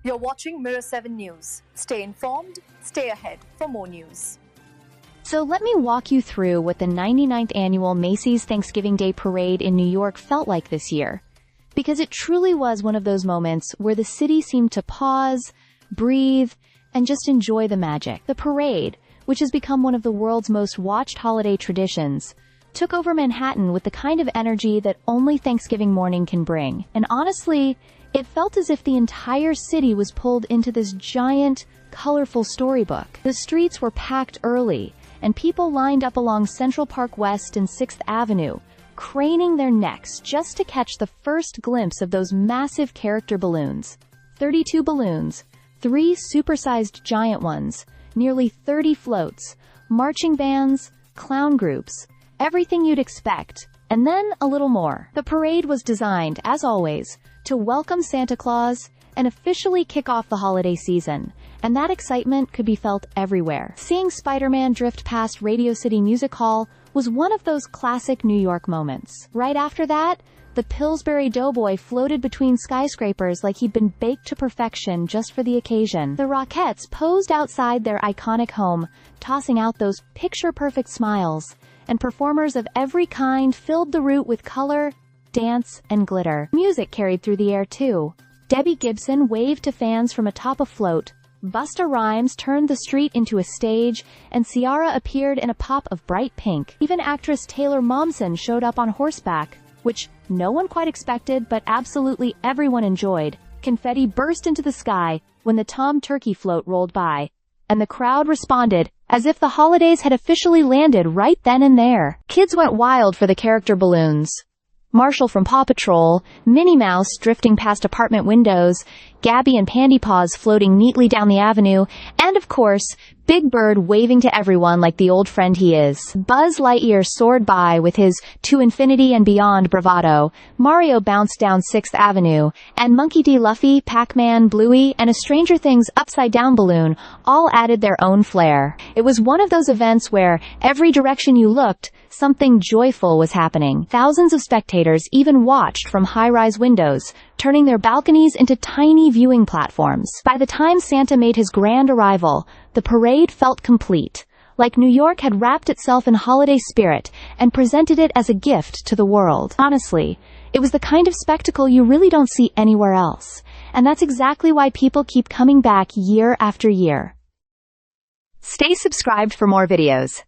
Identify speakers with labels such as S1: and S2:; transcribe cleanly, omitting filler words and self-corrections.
S1: You're watching Mirror 7 News. Stay informed, stay ahead for more news.
S2: So let me walk you through what the 99th annual Macy's Thanksgiving Day Parade in New York felt like this year. Because it truly was one of those moments where the city seemed to pause, breathe, and just enjoy the magic. The parade, which has become one of the world's most watched holiday traditions, took over Manhattan with the kind of energy that only Thanksgiving morning can bring. And honestly, it felt as if the entire city was pulled into this giant, colorful storybook. The streets were packed early, and people lined up along Central Park West and 6th Avenue, craning their necks just to catch the first glimpse of those massive character balloons. 32 balloons, 3 supersized giant ones, nearly 30 floats, marching bands, clown groups, everything you'd expect, and then a little more. The parade was designed, as always, to welcome Santa Claus and officially kick off the holiday season, and that excitement could be felt everywhere. Seeing Spider-Man drift past Radio City Music Hall was one of those classic New York moments. Right after that, the Pillsbury Doughboy floated between skyscrapers like he'd been baked to perfection just for the occasion. The Rockettes posed outside their iconic home, tossing out those picture-perfect smiles, and performers of every kind filled the route with color, dance, and glitter. Music carried through the air too. Debbie Gibson waved to fans from atop a float, Busta Rhymes turned the street into a stage, and Ciara appeared in a pop of bright pink. Even actress Taylor Momsen showed up on horseback, which no one quite expected but absolutely everyone enjoyed. Confetti burst into the sky when the Tom Turkey float rolled by, and the crowd responded as if the holidays had officially landed right then and there. Kids went wild for the character balloons. Marshall from Paw Patrol, Minnie Mouse drifting past apartment windows, Gabby and Pandy Paws floating neatly down the avenue, and of course, Big Bird waving to everyone like the old friend he is. Buzz Lightyear soared by with his to infinity and beyond bravado, Mario bounced down 6th Avenue, and Monkey D. Luffy, Pac-Man, Bluey, and a Stranger Things upside-down balloon all added their own flair. It was one of those events where, every direction you looked, something joyful was happening. Thousands of spectators even watched from high-rise windows, turning their balconies into tiny viewing platforms. By the time Santa made his grand arrival, the parade felt complete, like New York had wrapped itself in holiday spirit and presented it as a gift to the world. Honestly, it was the kind of spectacle you really don't see anywhere else, and that's exactly why people keep coming back year after year. Stay subscribed for more videos.